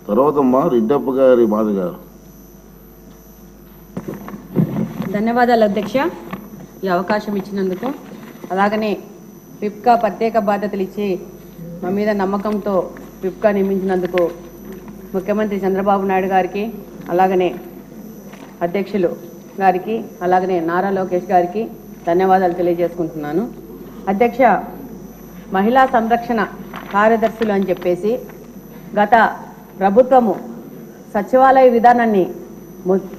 తర్వాత మా రెడ్డప్ప గారి బాధ గారు. ధన్యవాదాలు అధ్యక్ష, ఈ అవకాశం ఇచ్చినందుకు. అలాగనే పిప్కా ప్రత్యేక బాధ్యతలు ఇచ్చి మా మీద నమ్మకంతో పిప్కా నియమించినందుకు ముఖ్యమంత్రి చంద్రబాబు నాయుడు గారికి, అలాగనే అధ్యక్షులు గారికి, అలాగనే నారా లోకేష్ గారికి ధన్యవాదాలు తెలియజేసుకుంటున్నాను. అధ్యక్ష, మహిళా సంరక్షణ కార్యదర్శులు అని చెప్పేసి గత ప్రభుత్వము సచివాలయ విధానాన్ని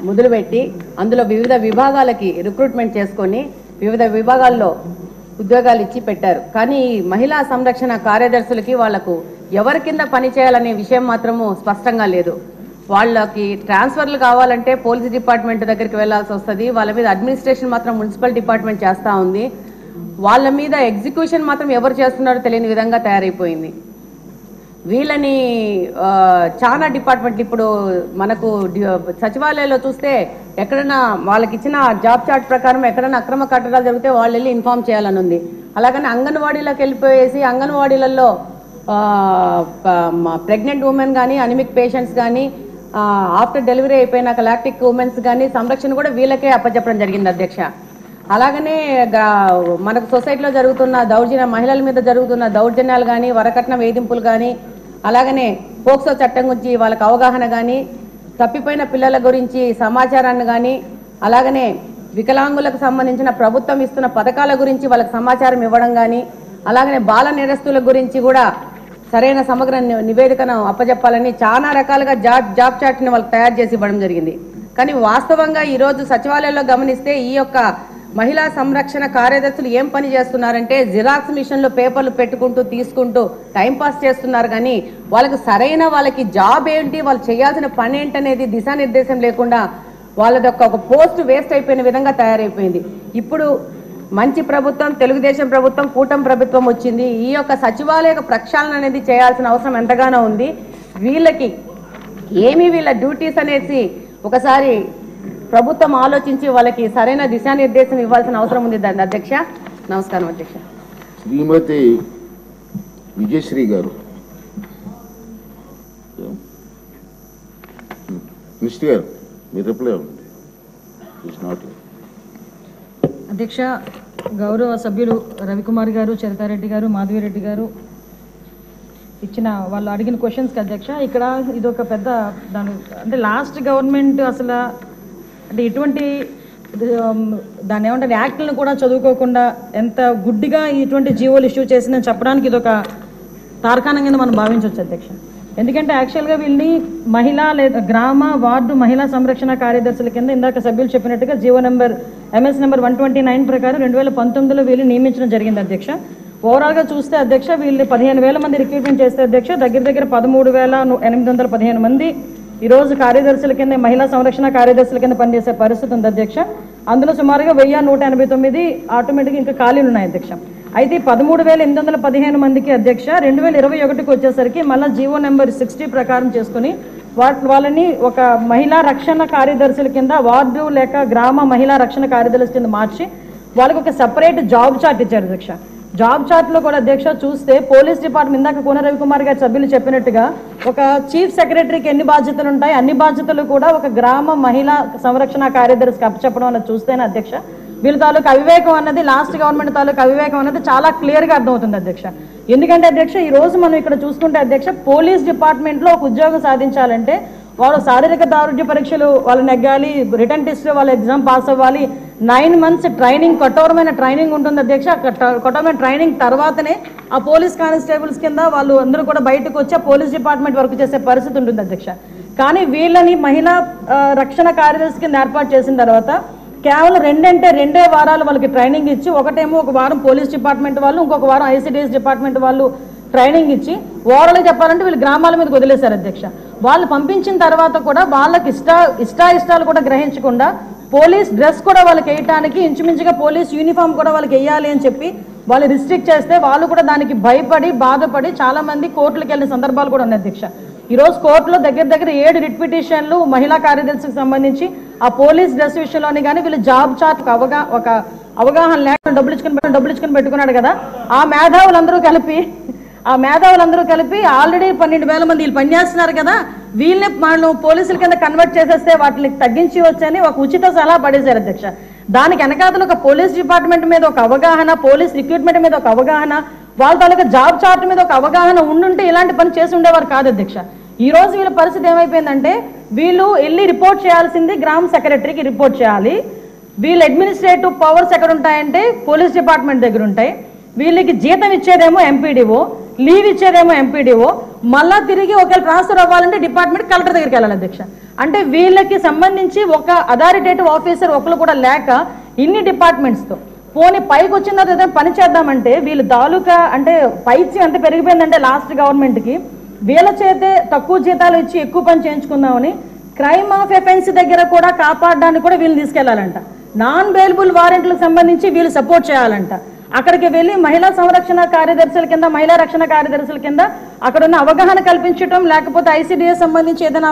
మొదలుపెట్టి అందులో వివిధ విభాగాలకి రిక్రూట్మెంట్ చేసుకొని వివిధ విభాగాల్లో ఉద్యోగాలు ఇచ్చి పెట్టారు. కానీ ఈ మహిళా సంరక్షణ కార్యదర్శులకి వాళ్లకు ఎవరి కింద పనిచేయాలనే విషయం మాత్రము స్పష్టంగా లేదు. వాళ్ళకి ట్రాన్స్ఫర్లు కావాలంటే పోలీస్ డిపార్ట్మెంట్ దగ్గరికి వెళ్లాల్సి వస్తుంది. వాళ్ళ మీద అడ్మినిస్ట్రేషన్ మాత్రం మున్సిపల్ డిపార్ట్మెంట్ చేస్తూ ఉంది. వాళ్ళ మీద ఎగ్జిక్యూషన్ మాత్రం ఎవరు చేస్తున్నారో తెలియని విధంగా తయారైపోయింది. వీళ్ళని చాలా డిపార్ట్మెంట్లు ఇప్పుడు మనకు సచివాలయంలో చూస్తే ఎక్కడైనా వాళ్ళకి ఇచ్చిన జాబ్ చార్ట్ ప్రకారం ఎక్కడైనా అక్రమ కట్టడాలు జరిగితే వాళ్ళు వెళ్ళి ఇన్ఫార్మ్ చేయాలని ఉంది. అలాగని అంగన్వాడీలోకి వెళ్ళిపోయేసి అంగన్వాడీలలో ప్రెగ్నెంట్ ఉమెన్ కానీ, అనిమిక్ పేషెంట్స్ కానీ, ఆఫ్టర్ డెలివరీ అయిపోయినాక లాక్టిక్ ఉమెన్స్ కానీ సంరక్షణ కూడా వీళ్ళకే అప్పచెప్పడం జరిగింది అధ్యక్ష. అలాగనే మనకు సొసైటీలో జరుగుతున్న మహిళల మీద జరుగుతున్న దౌర్జన్యాలు కానీ, వరకట్న వేధింపులు కానీ, అలాగనే పోక్సో చట్టం గురించి వాళ్ళకి అవగాహన కానీ, తప్పిపోయిన పిల్లల గురించి సమాచారాన్ని కానీ, అలాగనే వికలాంగులకు సంబంధించిన ప్రభుత్వం ఇస్తున్న పథకాల గురించి వాళ్ళకి సమాచారం ఇవ్వడం కానీ, అలాగనే బాల నేరస్తుల గురించి కూడా సరైన సమగ్ర నివేదికను అప్పచెప్పాలని చాలా రకాలుగా జాబ్ చార్ట్ని వాళ్ళకి తయారు చేసి ఇవ్వడం జరిగింది. కానీ వాస్తవంగా ఈరోజు సచివాలయంలో గమనిస్తే ఈ యొక్క మహిళా సంరక్షణ కార్యదర్శులు ఏం పని చేస్తున్నారంటే జిరాక్స్ మిషన్లో పేపర్లు పెట్టుకుంటూ తీసుకుంటూ టైంపాస్ చేస్తున్నారు. కానీ వాళ్ళకి జాబ్ ఏంటి, వాళ్ళు చేయాల్సిన పని ఏంటనేది దిశానిర్దేశం లేకుండా వాళ్ళది ఒక పోస్ట్ వేస్ట్ అయిపోయిన విధంగా తయారైపోయింది. ఇప్పుడు మంచి ప్రభుత్వం, తెలుగుదేశం ప్రభుత్వం, కూటమి ప్రభుత్వం వచ్చింది. ఈ యొక్క సచివాలయ ప్రక్షాళన అనేది చేయాల్సిన అవసరం ఎంతగానో ఉంది. వీళ్ళకి వీళ్ళ డ్యూటీస్ అనేసి ఒకసారి ప్రభుత్వం ఆలోచించి వాళ్ళకి సరైన దిశానిర్దేశం ఇవ్వాల్సిన అవసరం ఉంది అధ్యక్ష. నమస్కారం అధ్యక్ష. శ్రీమతి విజయశ్రీ గారు. మినిస్టర్ గారు మీరు రిప్లై అవ్వండి. అధ్యక్ష, గౌరవ సభ్యులు రవికుమార్ గారు, చరితారెడ్డి గారు, మాధవిరెడ్డి గారు ఇచ్చిన వాళ్ళు అడిగిన క్వశ్చన్స్కి అధ్యక్ష, ఇక్కడ ఇదొక పెద్ద అంటే లాస్ట్ గవర్నమెంట్ అసలు అంటే ఇటువంటి దాన్ని ఏమంటారు యాక్ట్లను కూడా చదువుకోకుండా ఎంత గుడ్డిగా ఇటువంటి జీవోలు ఇష్యూ చేసిందని చెప్పడానికి ఇదొక తార్కాణం కింద మనం భావించవచ్చు అధ్యక్ష. ఎందుకంటే యాక్చువల్గా వీళ్ళని మహిళా లేదా గ్రామ వార్డు మహిళా సంరక్షణ కార్యదర్శుల కింద ఇందాక సభ్యులు చెప్పినట్టుగా జీవో నెంబర్ MS నెంబర్ 129 ప్రకారం 2019లో వీళ్ళు నియమించడం జరిగింది అధ్యక్ష. ఓవరాల్గా చూస్తే అధ్యక్ష వీళ్ళు 15,000 మంది రిక్రూట్మెంట్ చేస్తే అధ్యక్ష దగ్గర 13,815 మంది ఈరోజు కార్యదర్శుల కింద మహిళా సంరక్షణ కార్యదర్శుల కింద పనిచేసే పరిస్థితి ఉంది అధ్యక్ష. అందులో సుమారుగా 1,189 ఆటోమేటిక్గా ఇంకా ఖాళీలు ఉన్నాయి అధ్యక్ష. అయితే 13,815 మందికి అధ్యక్ష 2021కి వచ్చేసరికి మళ్ళీ జీవో నెంబర్ 60 ప్రకారం చేసుకుని వాళ్ళని ఒక మహిళా రక్షణ కార్యదర్శుల కింద వార్డు లేక గ్రామ మహిళా రక్షణ కార్యదర్శుల కింద మార్చి వాళ్ళకి ఒక సపరేట్ జాబ్ చార్ట్ ఇచ్చారు అధ్యక్ష. జాబ్ చార్ట్లో కూడా అధ్యక్ష చూస్తే పోలీస్ డిపార్ట్మెంట్ ఇందాక కోన రవికుమార్ గారి సభ్యులు చెప్పినట్టుగా ఒక చీఫ్ సెక్రటరీకి ఎన్ని బాధ్యతలు ఉంటాయి అన్ని బాధ్యతలు కూడా ఒక గ్రామ మహిళా సంరక్షణ కార్యదర్శికి అప్పచెప్పడం అన్నది చూస్తేనే అధ్యక్ష వీళ్ళ తాలూకు అవివేకం అన్నది లాస్ట్ గవర్నమెంట్ తాలూకు అవివేకం అన్నది చాలా క్లియర్గా అర్థమవుతుంది అధ్యక్ష. ఎందుకంటే అధ్యక్ష ఈ రోజు మనం ఇక్కడ చూసుకుంటే అధ్యక్ష పోలీస్ డిపార్ట్మెంట్లో ఒక ఉద్యోగం సాధించాలంటే వాళ్ళు శారీరక దారుఢ్య పరీక్షలు వాళ్ళు నెగ్గాలి, రిటర్న్ టెస్ట్ వాళ్ళు ఎగ్జామ్ పాస్ అవ్వాలి, 9 months ట్రైనింగ్, కఠోరమైన ట్రైనింగ్ ఉంటుంది అధ్యక్ష. కఠోరమైన ట్రైనింగ్ తర్వాతనే ఆ పోలీస్ కానిస్టేబుల్స్ కింద వాళ్ళు అందరూ కూడా బయటకు వచ్చి ఆ పోలీస్ డిపార్ట్మెంట్ వర్క్ చేసే పరిస్థితి ఉంటుంది అధ్యక్ష. కానీ వీళ్ళని మహిళా రక్షణ కార్యదర్శి కింద ఏర్పాటు చేసిన తర్వాత కేవలం 2 వారాలు వాళ్ళకి ట్రైనింగ్ ఇచ్చి, ఒకటేమో ఒక వారం పోలీస్ డిపార్ట్మెంట్ వాళ్ళు, ఇంకొక వారం ICDS డిపార్ట్మెంట్ వాళ్ళు ట్రైనింగ్ ఇచ్చి ఓవరాల్గా చెప్పాలంటే వీళ్ళు గ్రామాల మీద వదిలేశారు అధ్యక్ష. వాళ్ళు పంపించిన తర్వాత కూడా వాళ్ళకి ఇష్టాలు కూడా గ్రహించకుండా పోలీస్ డ్రెస్ కూడా వాళ్ళకి వేయటానికి ఇంచుమించుగా పోలీస్ యూనిఫామ్ కూడా వాళ్ళకి వేయాలి అని చెప్పి వాళ్ళు రిస్ట్రిక్ట్ చేస్తే వాళ్ళు కూడా దానికి భయపడి బాధపడి చాలా మంది కోర్టులకు వెళ్ళిన సందర్భాలు కూడా ఉన్నాయి అధ్యక్ష. ఈరోజు కోర్టులో దగ్గర 7 రిట్ పిటిషన్లు మహిళా కార్యదర్శికి సంబంధించి ఆ పోలీస్ డ్రెస్ విషయంలోని కానీ వీళ్ళు జాబ్ చార్ట్ ఒక అవగాహన లేకుండా డబ్బులు ఇచ్చుకొని పెట్టుకున్నాడు కదా, ఆ మేధావులందరూ కలిపి ఆ మేధావులందరూ కలిపి ఆల్రెడీ 12,000 మంది వీళ్ళు పనిచేస్తున్నారు కదా, వీళ్ళని మనం పోలీసుల కింద కన్వర్ట్ చేసేస్తే వాటిని తగ్గించి వచ్చని ఒక ఉచిత సలహా పడేశారు అధ్యక్ష. దానికి వెనకాతలు ఒక పోలీస్ డిపార్ట్మెంట్ మీద ఒక అవగాహన, పోలీస్ రిక్రూట్మెంట్ మీద ఒక అవగాహన, వాళ్ళ తాలూకా జాబ్ చార్ట్ మీద ఒక అవగాహన ఉండుంటే ఇలాంటి పని చేసి ఉండేవారు కాదు అధ్యక్ష. ఈ రోజు వీళ్ళ పరిస్థితి ఏమైపోయిందంటే వీళ్ళు వెళ్ళి రిపోర్ట్ చేయాల్సింది గ్రామ సెక్రటరీకి రిపోర్ట్ చేయాలి. వీళ్ళు అడ్మినిస్ట్రేటివ్ పవర్స్ ఎక్కడ ఉంటాయంటే పోలీస్ డిపార్ట్మెంట్ దగ్గర ఉంటాయి. వీళ్ళకి జీతం ఇచ్చేదేమో ఎంపీడీఓ, లీవ్ ఇచ్చేదేమో ఎంపీడీఓ, మళ్ళా తిరిగి ఒకవేళ ట్రాన్స్ఫర్ అవ్వాలంటే డిపార్ట్మెంట్ కలెక్టర్ దగ్గరికి వెళ్ళాలి అధ్యక్ష. అంటే వీళ్ళకి సంబంధించి ఒక అథారిటేటివ్ ఆఫీసర్ ఒకరు కూడా లేక ఇన్ని డిపార్ట్మెంట్స్తో పోనీ పైకి వచ్చిన తర్వాత ఏదైనా పని చేద్దామంటే వీళ్ళు తాలూకా అంటే పైత్యం ఎంత పెరిగిపోయిందంటే లాస్ట్ గవర్నమెంట్కి వీళ్ళ చేతే తక్కువ జీతాలు ఇచ్చి ఎక్కువ పని చేయించుకుందామని క్రైమ్ ఆఫ్ ఎఫెన్స్ దగ్గర కూడా కాపాడడానికి కూడా వీళ్ళు తీసుకెళ్లాలంట. నాన్ బెయిలబుల్ వారెంట్లకు సంబంధించి వీళ్ళు సపోర్ట్ చేయాలంట. అక్కడికి వెళ్ళి మహిళా సంరక్షణ కార్యదర్శుల కింద, మహిళా రక్షణ కార్యదర్శుల కింద అక్కడ ఉన్న అవగాహన కల్పించడం, లేకపోతే ఐసీడీఎస్ సంబంధించి ఏదైనా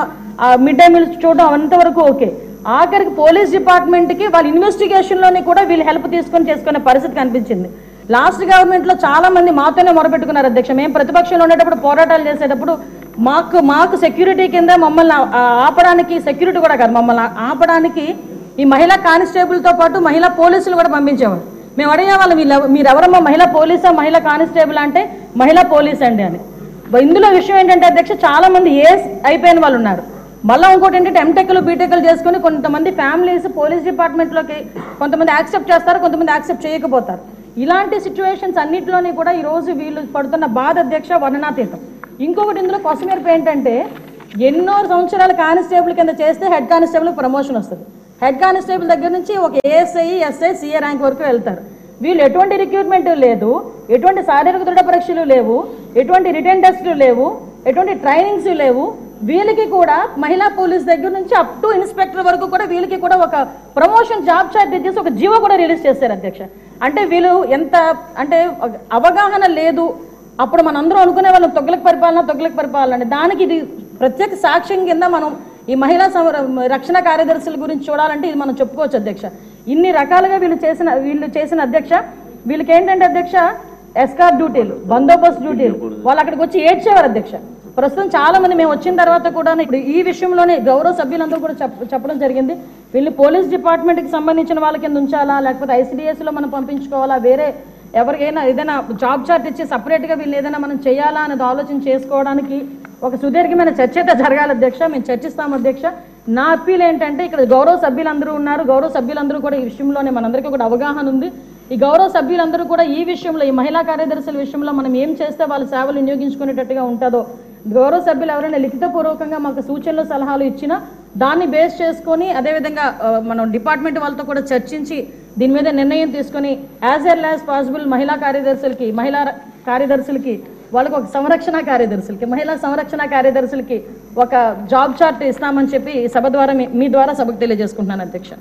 మిడ్ డే మీల్స్ చూడడం అంతవరకు ఓకే. ఆఖరికి పోలీస్ డిపార్ట్మెంట్కి వాళ్ళ ఇన్వెస్టిగేషన్లోని కూడా వీళ్ళు హెల్ప్ తీసుకొని చేసుకునే పరిస్థితి కనిపించింది. లాస్ట్ గవర్నమెంట్లో చాలా మంది మాతోనే మొరపెట్టుకున్నారు అధ్యక్ష. మేము ప్రతిపక్షంలో ఉండేటప్పుడు పోరాటాలు చేసేటప్పుడు మాకు సెక్యూరిటీ కింద మమ్మల్ని ఆపడానికి, సెక్యూరిటీ కూడా కాదు మమ్మల్ని ఆపడానికి ఈ మహిళా కానిస్టేబుల్తో పాటు మహిళా పోలీసులు కూడా పంపించేవారు. మేము అడిగేవాళ్ళం మీరెవరమ్మా, మహిళా పోలీసా మహిళా కానిస్టేబుల్ అంటే మహిళా పోలీస్ అండి అని. ఇందులో విషయం ఏంటంటే అధ్యక్ష చాలా మంది ఏఎస్ అయిపోయిన వాళ్ళు ఉన్నారు. మళ్ళీ ఇంకోటి ఏంటంటే ఎంటెక్లు బీటెక్లు చేసుకుని కొంతమంది ఫ్యామిలీస్ పోలీస్ డిపార్ట్మెంట్లోకి కొంతమంది యాక్సెప్ట్ చేస్తారు, కొంతమంది యాక్సెప్ట్ చేయకపోతారు. ఇలాంటి సిచ్యువేషన్స్ అన్నింటిలోని కూడా ఈరోజు వీళ్ళు పడుతున్న బాధ అధ్యక్ష వర్ణనాతీతం. ఇంకొకటి ఇందులో కొసమేర్పు ఏంటంటే ఎన్నో సంవత్సరాల కానిస్టేబుల్ కింద చేస్తే హెడ్ కానిస్టేబుల్ ప్రమోషన్ వస్తుంది. హెడ్ కానిస్టేబుల్ దగ్గర నుంచి ఒక ఏఎస్ఐ, ఎస్ఐ, సిఏ ర్యాంక్ వరకు వెళ్తారు. వీళ్ళు ఎటువంటి రిక్రూట్మెంట్ లేదు, ఎటువంటి శారీరక దృఢ పరీక్షలు లేవు, ఎటువంటి రిటర్న్ టెస్టులు లేవు, ఎటువంటి ట్రైనింగ్స్ లేవు. వీళ్ళకి కూడా మహిళా పోలీస్ దగ్గర నుంచి అప్ టు ఇన్స్పెక్టర్ వరకు కూడా వీళ్ళకి కూడా ఒక ప్రమోషన్ జాబ్ చార్ట్ చేసి ఒక జీవో కూడా రిలీజ్ చేశారు అధ్యక్ష. అంటే వీళ్ళు ఎంత అంటే అవగాహన లేదు. అప్పుడు మనందరూ అనుకునే వాళ్ళం తొగ్గులకు పరిపాలన అని. దానికి ఇది ప్రత్యేక సాక్ష్యం కింద మనం ఈ మహిళా రక్షణ కార్యదర్శుల గురించి చూడాలంటే ఇది మనం చెప్పుకోవచ్చు అధ్యక్ష. ఇన్ని రకాలుగా వీళ్ళు చేసిన అధ్యక్ష, వీళ్ళకి ఏంటంటే అధ్యక్ష ఎస్కార్ట్ డ్యూటీలు, బందోబస్తు డ్యూటీలు, వాళ్ళు అక్కడికి వచ్చి ఏడ్చేవారు అధ్యక్ష. ప్రస్తుతం చాలా మంది మేము వచ్చిన తర్వాత కూడా ఇప్పుడు ఈ విషయంలోనే గౌరవ సభ్యులందరూ కూడా చెప్పడం జరిగింది. వీళ్ళు పోలీస్ డిపార్ట్మెంట్కి సంబంధించిన వాళ్ళ కింద ఉంచాలా, లేకపోతే ఐసీడీఎస్లో మనం పంపించుకోవాలా, వేరే ఎవరికైనా ఏదైనా జాబ్ చార్ట్ ఇచ్చి సపరేట్గా వీళ్ళు ఏదైనా మనం చేయాలా అనేది ఆలోచన చేసుకోవడానికి ఒక సుదీర్ఘమైన చర్చ అయితే జరగాలి అధ్యక్ష. మేము చర్చిస్తాం అధ్యక్ష. నా అప్పీల్ ఏంటంటే ఇక్కడ గౌరవ సభ్యులందరూ ఉన్నారు, గౌరవ సభ్యులందరూ కూడా ఈ విషయంలోనే మనందరికీ కూడా అవగాహన ఉంది. ఈ గౌరవ సభ్యులందరూ కూడా ఈ విషయంలో, ఈ మహిళా కార్యదర్శుల విషయంలో మనం ఏం చేస్తే వాళ్ళ సేవలు వినియోగించుకునేటట్టుగా ఉంటుందో గౌరవ సభ్యులు ఎవరైనా లిఖితపూర్వకంగా మాకు సూచనలు సలహాలు ఇచ్చినా దాన్ని బేస్ చేసుకొని అదేవిధంగా మనం డిపార్ట్మెంట్ వాళ్ళతో కూడా చర్చించి దీని మీద నిర్ణయం తీసుకొని యాజ్ ఎర్లీ యాజ్ పాసిబుల్ మహిళా కార్యదర్శులకి వాళ్ళకి ఒక మహిళా సంరక్షణ కార్యదర్శులకి ఒక జాబ్ చార్ట్ ఇస్తామని చెప్పి సభ ద్వారా మీ ద్వారా సభకు తెలియజేసుకుంటున్నాను అధ్యక్ష.